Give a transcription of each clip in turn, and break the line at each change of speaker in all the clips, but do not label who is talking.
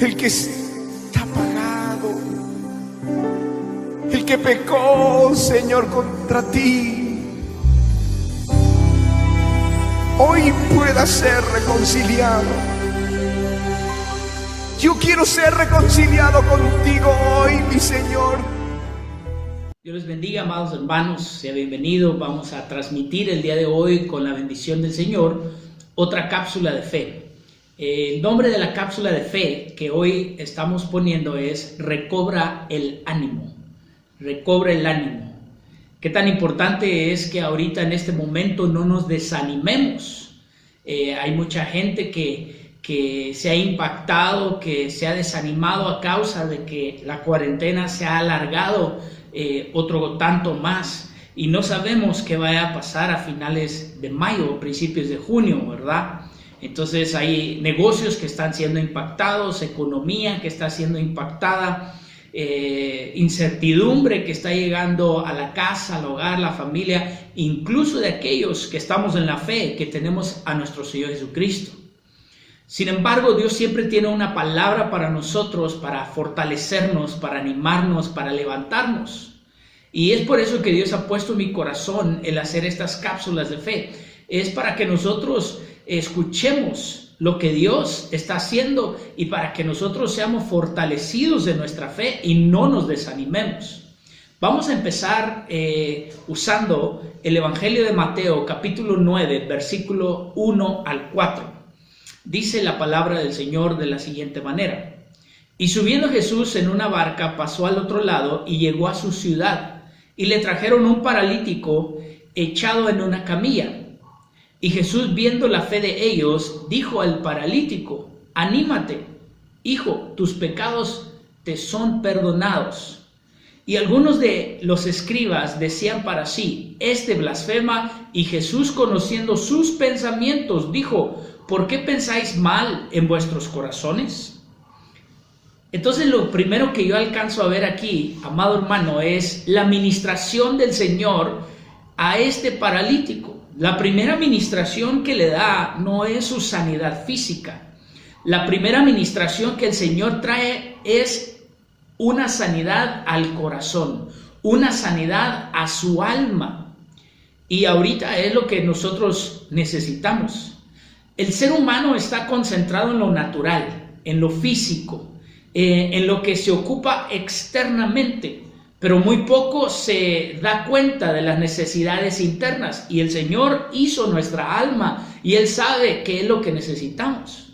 el que está apagado, el que pecó, Señor, contra ti, hoy pueda ser reconciliado. Yo quiero ser reconciliado contigo hoy, mi Señor.
Dios les bendiga, amados hermanos, sea bienvenido. Vamos a transmitir el día de hoy, con la bendición del Señor, otra cápsula de fe. El nombre de la cápsula de fe que hoy estamos poniendo es Recobra el ánimo. Recobra el ánimo. Qué tan importante es que ahorita en este momento no nos desanimemos. Hay mucha gente que se ha impactado, que se ha desanimado a causa de que la cuarentena se ha alargado otro tanto más, y no sabemos qué vaya a pasar a finales de mayo o principios de junio, ¿verdad? Entonces hay negocios que están siendo impactados, economía que está siendo impactada, incertidumbre que está llegando a la casa, al hogar, la familia, incluso de aquellos que estamos en la fe, que tenemos a nuestro Señor Jesucristo. Sin embargo, Dios siempre tiene una palabra para nosotros, para fortalecernos, para animarnos, para levantarnos. Y es por eso que Dios ha puesto en mi corazón el hacer estas cápsulas de fe. Es para que nosotros escuchemos lo que Dios está haciendo y para que nosotros seamos fortalecidos de nuestra fe y no nos desanimemos. Vamos a empezar usando el Evangelio de Mateo, capítulo 9, versículo 1 al 4. Dice la palabra del Señor de la siguiente manera: Y subiendo Jesús en una barca, pasó al otro lado y llegó a su ciudad, y le trajeron un paralítico echado en una camilla. Y Jesús, viendo la fe de ellos, dijo al paralítico: Anímate, hijo, tus pecados te son perdonados. Y algunos de los escribas decían para sí: Este blasfema. Y Jesús, conociendo sus pensamientos, dijo: ¿Por qué pensáis mal en vuestros corazones? Entonces, lo primero que yo alcanzo a ver aquí, amado hermano, es la ministración del Señor a este paralítico. La primera ministración que le da no es su sanidad física. La primera ministración que el Señor trae es una sanidad al corazón, una sanidad a su alma. Y ahorita es lo que nosotros necesitamos. El ser humano está concentrado en lo natural, en lo físico, en lo que se ocupa externamente, pero muy poco se da cuenta de las necesidades internas. Y el Señor hizo nuestra alma y Él sabe qué es lo que necesitamos.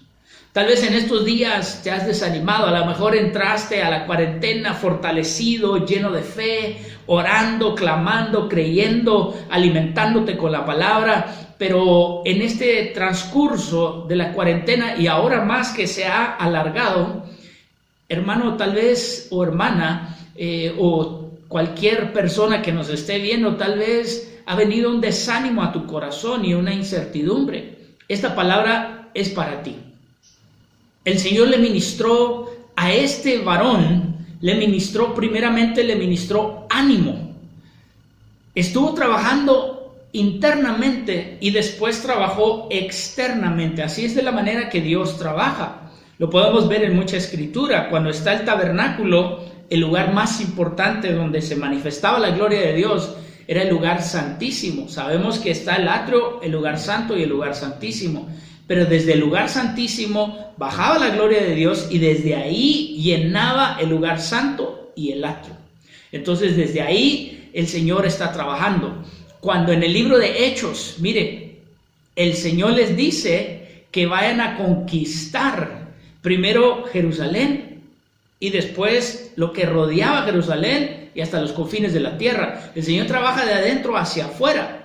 Tal vez en estos días te has desanimado, a lo mejor entraste a la cuarentena fortalecido, lleno de fe, orando, clamando, creyendo, alimentándote con la palabra, pero en este transcurso de la cuarentena y ahora más que se ha alargado, hermano, tal vez, o hermana, o cualquier persona que nos esté viendo, tal vez ha venido un desánimo a tu corazón y una incertidumbre. Esta palabra es para ti. El Señor le ministró a este varón, primeramente le ministró ánimo. Estuvo trabajando internamente y después trabajó externamente. Así es de la manera que Dios trabaja. Lo podemos ver en mucha escritura. Cuando está el tabernáculo, el lugar más importante donde se manifestaba la gloria de Dios era el lugar santísimo. Sabemos que está el atrio, el lugar santo y el lugar santísimo. Pero desde el lugar santísimo bajaba la gloria de Dios y desde ahí llenaba el lugar santo y el atrio. Entonces desde ahí el Señor está trabajando. Cuando en el libro de Hechos, mire, el Señor les dice que vayan a conquistar primero Jerusalén y después lo que rodeaba Jerusalén y hasta los confines de la tierra. El Señor trabaja de adentro hacia afuera.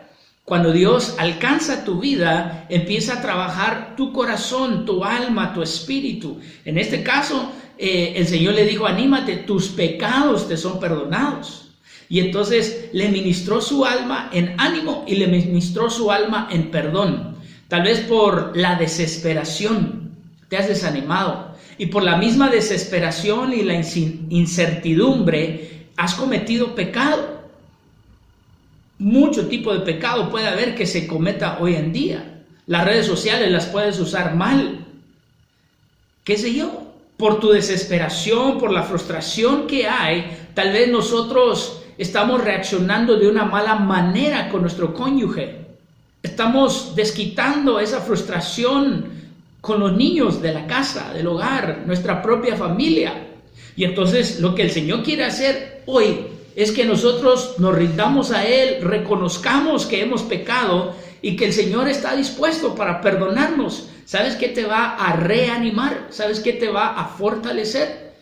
Cuando Dios alcanza tu vida, empieza a trabajar tu corazón, tu alma, tu espíritu. En este caso, el Señor le dijo: anímate, tus pecados te son perdonados. Y entonces le ministró su alma en ánimo y le ministró su alma en perdón. Tal vez por la desesperación te has desanimado, y por la misma desesperación y la incertidumbre has cometido pecado. Mucho tipo de pecado puede haber que se cometa hoy en día. Las redes sociales las puedes usar mal, qué sé yo. por tu desesperación, por la frustración que hay, tal vez nosotros estamos reaccionando de una mala manera con nuestro cónyuge. Estamos desquitando esa frustración con los niños de la casa, del hogar, nuestra propia familia. Y entonces lo que el Señor quiere hacer hoy es que nosotros nos rindamos a Él, reconozcamos que hemos pecado y que el Señor está dispuesto para perdonarnos. ¿Sabes qué te va a reanimar? ¿Sabes qué te va a fortalecer?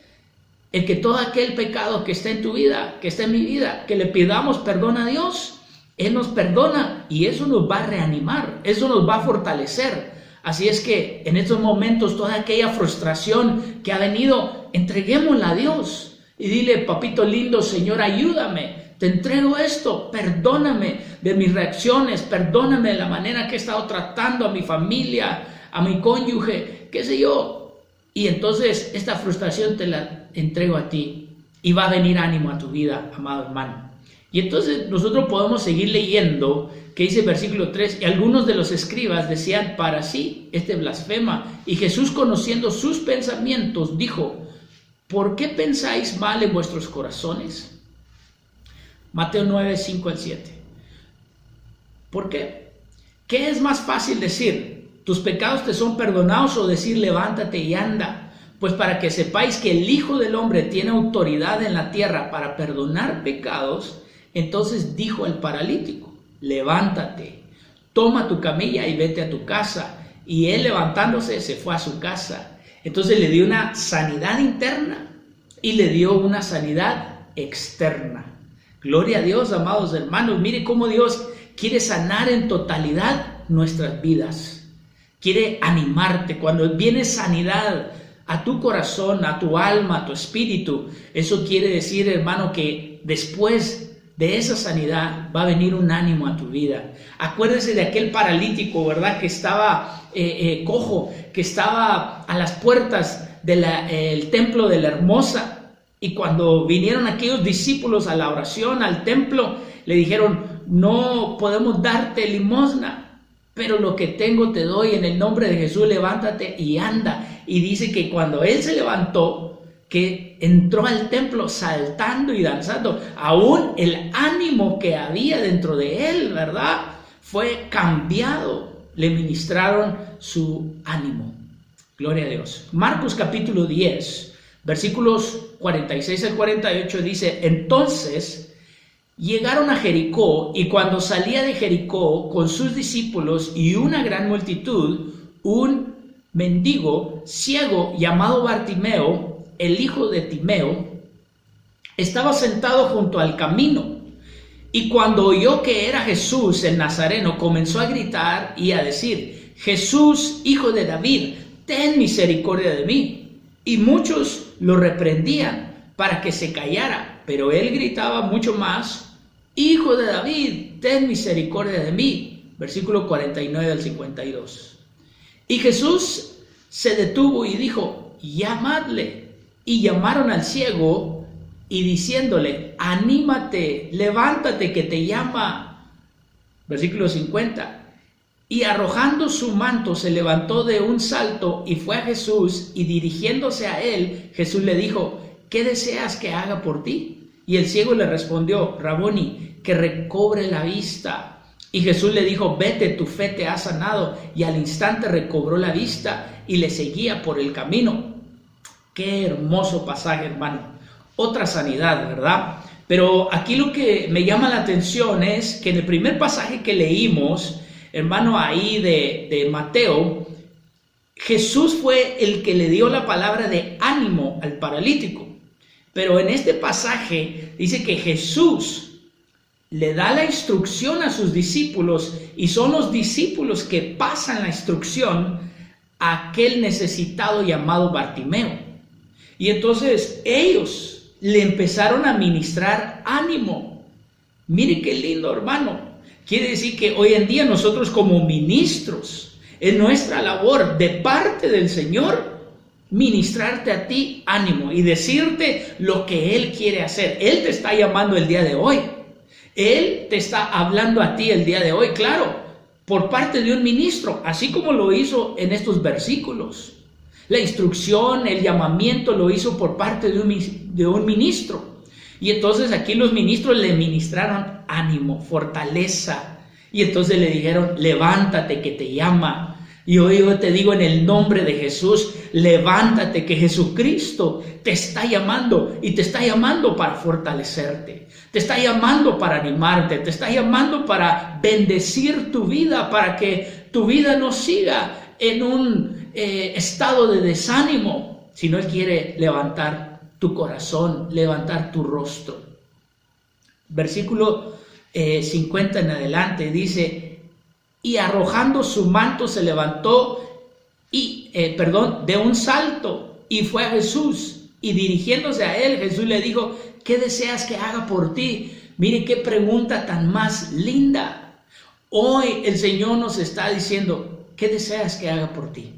El que todo aquel pecado que está en tu vida, que está en mi vida, que le pidamos perdón a Dios, Él nos perdona y eso nos va a reanimar, eso nos va a fortalecer. Así es que en estos momentos toda aquella frustración que ha venido, entreguémosla a Dios y dile: papito lindo, Señor, ayúdame. Te entrego esto, perdóname de mis reacciones, perdóname de la manera que he estado tratando a mi familia, a mi cónyuge, qué sé yo. Y entonces esta frustración te la entrego a ti y va a venir ánimo a tu vida, amado hermano. Y entonces nosotros podemos seguir leyendo, que dice versículo 3, y algunos de los escribas decían para sí: este blasfema. Y Jesús, conociendo sus pensamientos, dijo: ¿por qué pensáis mal en vuestros corazones? Mateo 9, 5 al 7. ¿Por qué? ¿Qué es más fácil decir? ¿Tus pecados te son perdonados? O decir: levántate y anda. Pues para que sepáis que el Hijo del Hombre tiene autoridad en la tierra para perdonar pecados, entonces dijo al paralítico: levántate, toma tu camilla y vete a tu casa. Y él, levantándose, se fue a su casa. Entonces le dio una sanidad interna y le dio una sanidad externa. Gloria a Dios, amados hermanos. Mire cómo Dios quiere sanar en totalidad nuestras vidas. Quiere animarte. Cuando viene sanidad a tu corazón, a tu alma, a tu espíritu, eso quiere decir, hermano, que después de esa sanidad va a venir un ánimo a tu vida. Acuérdese de aquel paralítico, ¿verdad? Que estaba cojo, que estaba a las puertas del templo de la Hermosa. Y cuando vinieron aquellos discípulos a la oración, al templo, le dijeron: no podemos darte limosna, pero lo que tengo te doy, en el nombre de Jesús, levántate y anda. Y dice que cuando él se levantó, que entró al templo saltando y danzando, aún el ánimo que había dentro de él, ¿verdad?, fue cambiado. Le ministraron su ánimo. Gloria a Dios. Marcos capítulo 10. Versículos 46 al 48 dice: entonces llegaron a Jericó, y cuando salía de Jericó con sus discípulos y una gran multitud, un mendigo ciego llamado Bartimeo, el hijo de Timeo, estaba sentado junto al camino. Y cuando oyó que era Jesús el Nazareno, comenzó a gritar y a decir: Jesús, hijo de David, ten misericordia de mí. Y muchos lo reprendían para que se callara, pero él gritaba mucho más: Hijo de David, ten misericordia de mí. Versículo 49 al 52. Y Jesús se detuvo y dijo: llamadle. Y llamaron al ciego y diciéndole: anímate, levántate, que te llama. Versículo 50. Y arrojando su manto se levantó de un salto y fue a Jesús, y dirigiéndose a él, Jesús le dijo: ¿qué deseas que haga por ti? Y el ciego le respondió: Raboni, que recobre la vista. Y Jesús le dijo: vete, tu fe te ha sanado. Y al instante recobró la vista y le seguía por el camino. Qué hermoso pasaje, hermano. Otra sanidad, ¿verdad? Pero aquí lo que me llama la atención es que en el primer pasaje que leímos, hermano, ahí de Mateo, Jesús fue el que le dio la palabra de ánimo al paralítico. Pero en este pasaje dice que Jesús le da la instrucción a sus discípulos, y son los discípulos que pasan la instrucción a aquel necesitado llamado Bartimeo. Y entonces ellos le empezaron a ministrar ánimo. Mire qué lindo, hermano. Quiere decir que hoy en día nosotros, como ministros, es nuestra labor de parte del Señor ministrarte a ti ánimo y decirte lo que Él quiere hacer. Él te está llamando el día de hoy. Él te está hablando a ti el día de hoy, claro, por parte de un ministro, así como lo hizo en estos versículos. La instrucción, el llamamiento lo hizo por parte de un ministro. Y entonces aquí los ministros le ministraron ánimo, fortaleza. Y entonces le dijeron, levántate que te llama. Y hoy yo te digo en el nombre de Jesús, levántate que Jesucristo te está llamando y te está llamando para fortalecerte. Te está llamando para animarte, te está llamando para bendecir tu vida, para que tu vida no siga en un estado de desánimo, sino Él quiere levantar tu corazón, levantar tu rostro. Versículo 50 en adelante dice, y arrojando su manto se levantó de un salto y fue a Jesús, y dirigiéndose a él, Jesús le dijo, ¿qué deseas que haga por ti? Mire qué pregunta tan más linda. Hoy el Señor nos está diciendo, ¿qué deseas que haga por ti?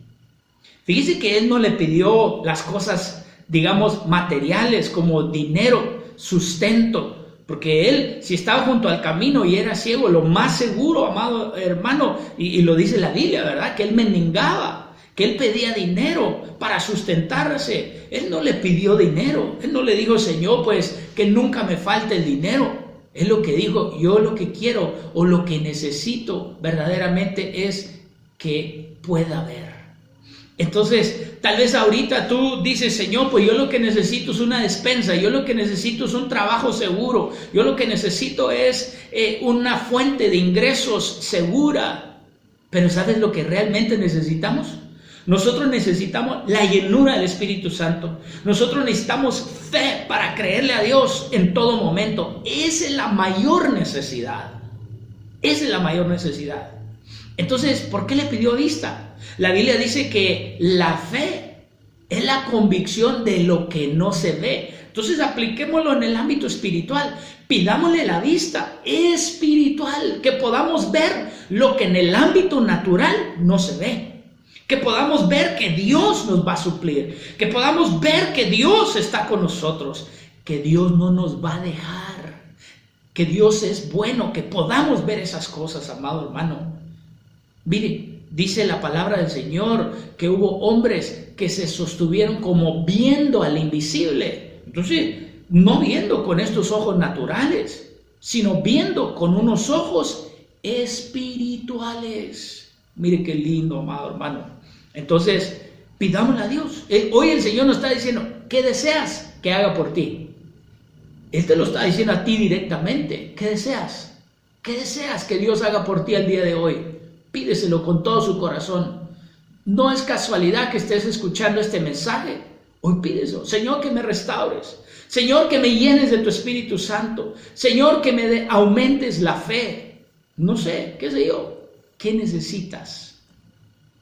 Fíjese que Él no le pidió las cosas, digamos, materiales como dinero, sustento, porque Él, si estaba junto al camino y era ciego, lo más seguro, amado hermano, y lo dice la Biblia, ¿verdad? Que Él mendigaba, que Él pedía dinero para sustentarse. Él no le pidió dinero, Él no le dijo, Señor, pues que nunca me falte el dinero. Él lo que dijo, yo lo que quiero o lo que necesito verdaderamente es que pueda ver. Entonces, tal vez ahorita tú dices, Señor, pues yo lo que necesito es una despensa, yo lo que necesito es un trabajo seguro, yo lo que necesito es una fuente de ingresos segura. Pero ¿sabes lo que realmente necesitamos? Nosotros necesitamos la llenura del Espíritu Santo. Nosotros necesitamos fe para creerle a Dios en todo momento. Esa es la mayor necesidad. Esa es la mayor necesidad. Entonces, ¿por qué le pidió vista? La Biblia dice que la fe es la convicción de lo que no se ve. Entonces, apliquémoslo en el ámbito espiritual. Pidámosle la vista espiritual, que podamos ver lo que en el ámbito natural no se ve. Que podamos ver que Dios nos va a suplir, que podamos ver que Dios está con nosotros, que Dios no nos va a dejar, que Dios es bueno, que podamos ver esas cosas, amado hermano. Mire, dice la palabra del Señor que hubo hombres que se sostuvieron como viendo al invisible. Entonces, no viendo con estos ojos naturales, sino viendo con unos ojos espirituales. Mire qué lindo, amado hermano. Entonces, pidámosle a Dios. Hoy el Señor nos está diciendo, ¿qué deseas que haga por ti? Él te lo está diciendo a ti directamente. ¿Qué deseas? ¿Qué deseas que Dios haga por ti al día de hoy? Pídeselo con todo su corazón. No es casualidad que estés escuchando este mensaje. Hoy pídeselo. Señor, que me restaures. Señor, que me llenes de tu Espíritu Santo. Señor, que me aumentes la fe. No sé, qué sé yo. ¿Qué necesitas?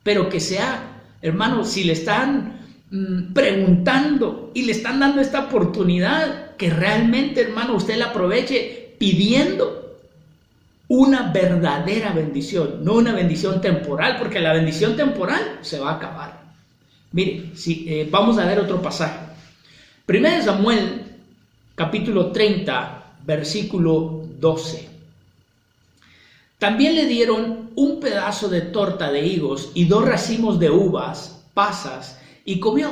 Pero que sea, hermano, si le están preguntando y le están dando esta oportunidad, que realmente, hermano, usted la aproveche pidiendo una verdadera bendición, no una bendición temporal, porque la bendición temporal se va a acabar. Mire, vamos a ver otro pasaje. 1 Samuel, capítulo 30, versículo 12. También le dieron un pedazo de torta de higos y 2 racimos de uvas pasas, y comió.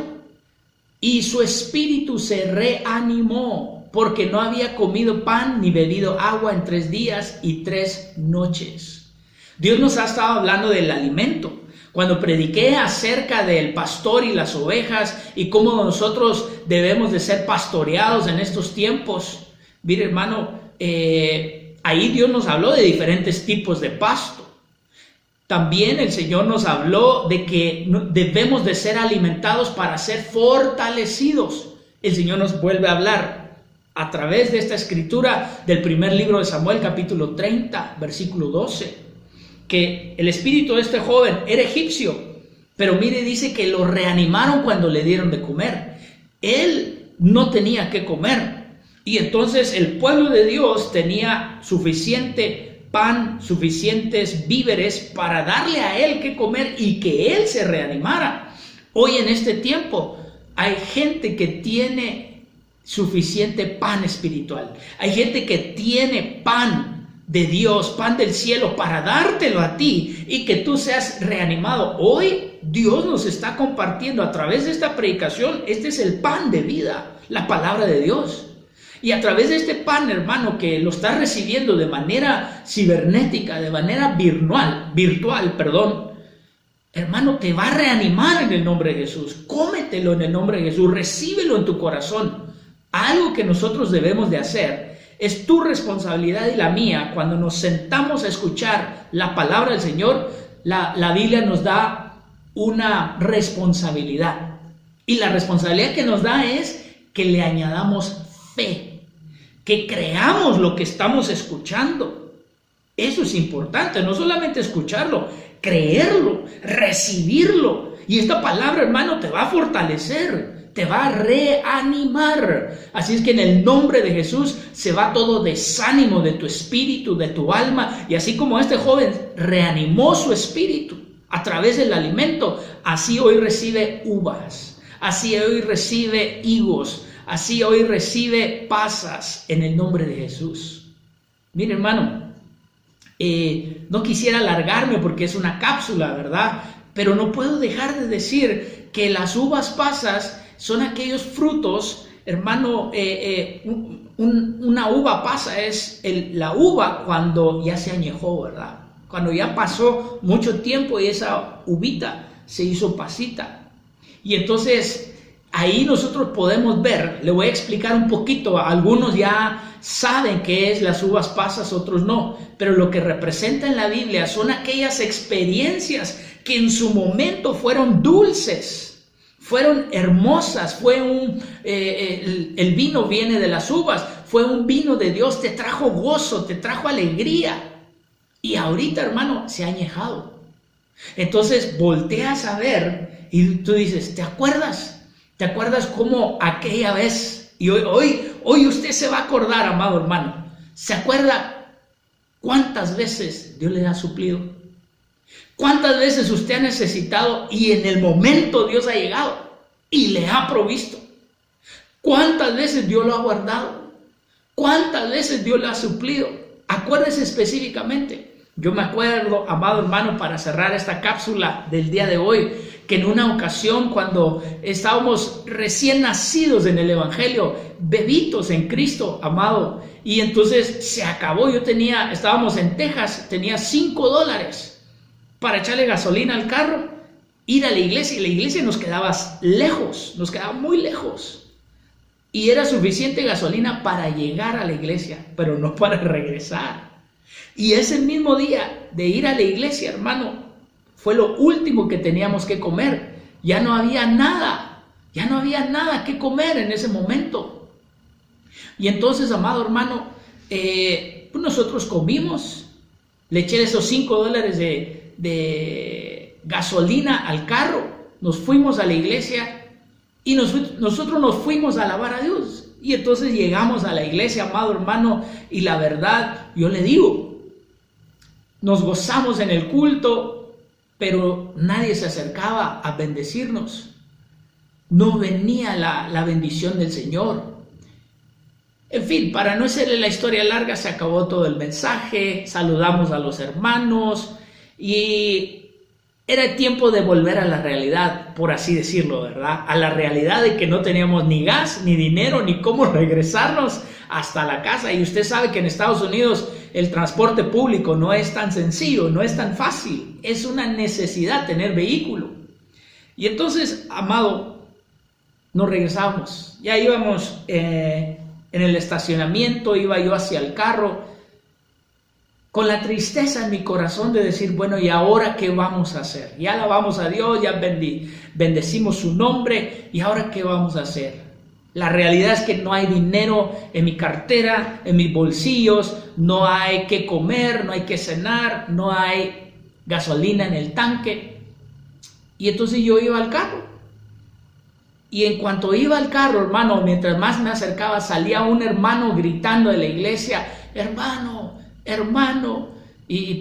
Y su espíritu se reanimó, porque no había comido pan ni bebido agua en 3 días y 3 noches. Dios nos ha estado hablando del alimento. Cuando prediqué acerca del pastor y las ovejas y cómo nosotros debemos de ser pastoreados en estos tiempos, mire hermano, ahí Dios nos habló de diferentes tipos de pasto. También el Señor nos habló de que debemos de ser alimentados para ser fortalecidos. El Señor nos vuelve a hablar a través de esta escritura del primer libro de Samuel, capítulo 30, versículo 12, que el espíritu de este joven era egipcio, pero mire, dice que lo reanimaron cuando le dieron de comer. Él no tenía que comer. Y entonces el pueblo de Dios tenía suficiente pan, suficientes víveres para darle a él que comer y que él se reanimara. Hoy en este tiempo hay gente que tiene suficiente pan espiritual. Hay gente que tiene pan de Dios, pan del cielo, para dártelo a ti y que tú seas reanimado. Hoy Dios nos está compartiendo a través de esta predicación, este es el pan de vida, la palabra de Dios. Y a través de este pan, hermano, que lo estás recibiendo de manera cibernética, de manera virtual, hermano, te va a reanimar en el nombre de Jesús. Cómetelo en el nombre de Jesús, recíbelo en tu corazón. Algo que nosotros debemos de hacer, es tu responsabilidad y la mía. Cuando nos sentamos a escuchar la palabra del Señor, la Biblia nos da una responsabilidad. Y la responsabilidad que nos da es que le añadamos fe, que creamos lo que estamos escuchando. Eso es importante, no solamente escucharlo, creerlo, recibirlo. Y esta palabra, hermano, te va a fortalecer, te va a reanimar. Así es que en el nombre de Jesús se va todo desánimo de tu espíritu, de tu alma. Y así como este joven reanimó su espíritu a través del alimento, así hoy recibe uvas, así hoy recibe higos, así hoy recibe pasas en el nombre de Jesús. Mire, hermano, no quisiera alargarme porque es una cápsula, ¿verdad? Pero no puedo dejar de decir que las uvas pasas son aquellos frutos, hermano. Una uva pasa es la uva cuando ya se añejó, ¿verdad? Cuando ya pasó mucho tiempo y esa uvita se hizo pasita. Y entonces ahí nosotros podemos ver, le voy a explicar un poquito, algunos ya saben qué es las uvas pasas, otros no, pero lo que representa en la Biblia son aquellas experiencias que en su momento fueron dulces, fueron hermosas, el vino viene de las uvas, fue un vino de Dios, te trajo gozo, te trajo alegría, y ahorita, hermano, se ha añejado. Entonces volteas a ver y tú dices, ¿te acuerdas? ¿Te acuerdas cómo aquella vez? Y hoy usted se va a acordar, amado hermano, ¿se acuerda cuántas veces Dios le ha suplido? ¿Cuántas veces usted ha necesitado y en el momento Dios ha llegado y le ha provisto? ¿Cuántas veces Dios lo ha guardado? ¿Cuántas veces Dios le ha suplido? Acuérdese específicamente. Yo me acuerdo, amado hermano, para cerrar esta cápsula del día de hoy, que en una ocasión cuando estábamos recién nacidos en el Evangelio, bebitos en Cristo, amado, y entonces se acabó, estábamos en Texas, tenía $5 para echarle gasolina al carro, ir a la iglesia, y la iglesia nos quedaba lejos, nos quedaba muy lejos, y era suficiente gasolina para llegar a la iglesia, pero no para regresar. Y ese mismo día de ir a la iglesia, hermano, fue lo último que teníamos que comer. Ya no había nada que comer en ese momento. Y entonces, amado hermano, pues nosotros comimos, le eché esos $5 de gasolina al carro, nos fuimos a la iglesia y nosotros nos fuimos a alabar a Dios. Y entonces llegamos a la iglesia, amado hermano, y la verdad, yo le digo, nos gozamos en el culto, pero nadie se acercaba a bendecirnos. No venía la bendición del Señor. En fin, para no hacerle la historia larga, se acabó todo el mensaje, saludamos a los hermanos y era tiempo de volver a la realidad, por así decirlo, ¿verdad? A la realidad de que no teníamos ni gas, ni dinero, ni cómo regresarnos hasta la casa. Y usted sabe que en Estados Unidos el transporte público no es tan sencillo, no es tan fácil. Es una necesidad tener vehículo. Y entonces, amado, nos regresamos. Ya íbamos en el estacionamiento, iba yo hacia el carro, con la tristeza en mi corazón de decir, bueno, ¿y ahora qué vamos a hacer? Ya alabamos a Dios, ya bendecimos su nombre, ¿y ahora qué vamos a hacer? La realidad es que no hay dinero en mi cartera, en mis bolsillos, no hay que comer, no hay que cenar, no hay gasolina en el tanque. Y entonces yo iba al carro. Y en cuanto iba al carro, hermano, mientras más me acercaba, salía un hermano gritando de la iglesia, hermano,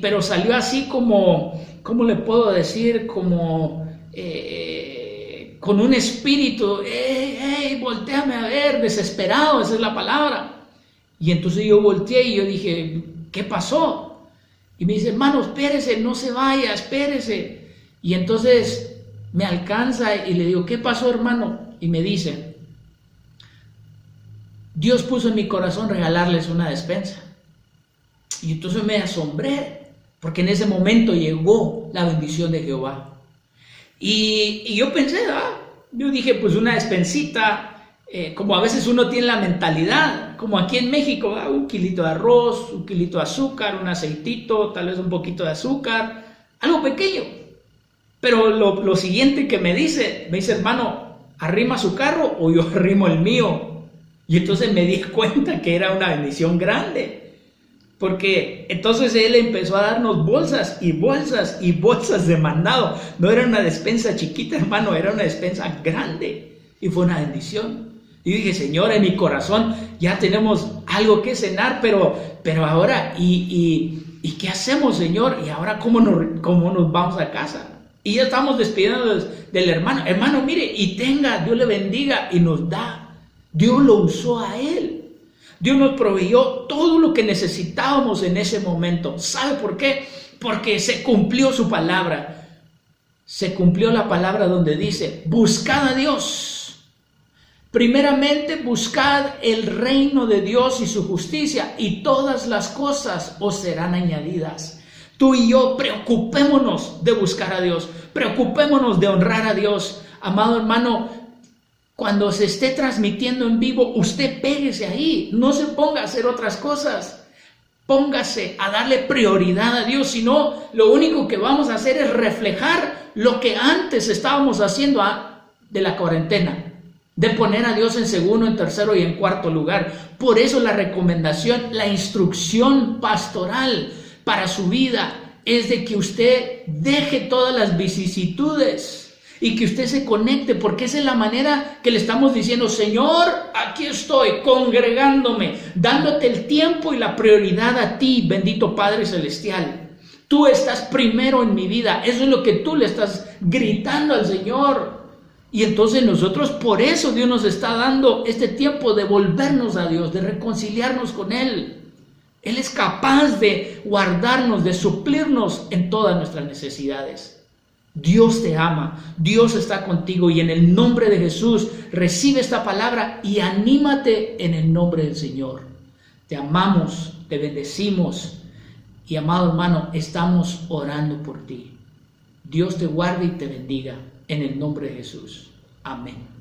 pero salió así como, ¿cómo le puedo decir? Como con un espíritu, voltéame a ver, desesperado, esa es la palabra. Y entonces yo volteé y yo dije, ¿qué pasó? Y me dice, hermano, espérese, no se vaya, espérese. Y entonces me alcanza y le digo, ¿qué pasó, hermano? Y me dice, Dios puso en mi corazón regalarles una despensa. Y entonces me asombré, porque en ese momento llegó la bendición de Jehová. Y yo pensé, yo dije, pues una despensita, como a veces uno tiene la mentalidad, como aquí en México, un kilito de arroz, un kilito de azúcar, un aceitito, tal vez un poquito de azúcar, algo pequeño. Pero lo siguiente que me dice, hermano, ¿arrima su carro o yo arrimo el mío? Y entonces me di cuenta que era una bendición grande. Porque entonces él empezó a darnos bolsas y bolsas y bolsas de mandado. No era una despensa chiquita, hermano, era una despensa grande. Y fue una bendición. Y dije, Señor, en mi corazón ya tenemos algo que cenar, pero ahora, ¿y qué hacemos, Señor? ¿Y ahora cómo nos vamos a casa? Y ya estamos despidiéndonos del hermano. Hermano, mire, y tenga, Dios le bendiga y nos da. Dios lo usó a él. Dios nos proveyó todo lo que necesitábamos en ese momento. ¿Sabe por qué? Porque se cumplió su palabra. Se cumplió la palabra donde dice, buscad a Dios. Primeramente, buscad el reino de Dios y su justicia, y todas las cosas os serán añadidas. Tú y yo preocupémonos de buscar a Dios. Preocupémonos de honrar a Dios. Amado hermano, cuando se esté transmitiendo en vivo, usted péguese ahí, no se ponga a hacer otras cosas, póngase a darle prioridad a Dios, si no, lo único que vamos a hacer es reflejar lo que antes estábamos haciendo de la cuarentena, de poner a Dios en segundo, en tercero y en cuarto lugar. Por eso la recomendación, la instrucción pastoral para su vida es de que usted deje todas las vicisitudes y que usted se conecte, porque esa es la manera que le estamos diciendo, Señor, aquí estoy, congregándome, dándote el tiempo y la prioridad a ti, bendito Padre Celestial. Tú estás primero en mi vida, eso es lo que tú le estás gritando al Señor. Y entonces nosotros, por eso Dios nos está dando este tiempo de volvernos a Dios, de reconciliarnos con Él. Él es capaz de guardarnos, de suplirnos en todas nuestras necesidades. Dios te ama, Dios está contigo, y en el nombre de Jesús recibe esta palabra y anímate en el nombre del Señor. Te amamos, te bendecimos y, amado hermano, estamos orando por ti. Dios te guarde y te bendiga en el nombre de Jesús. Amén.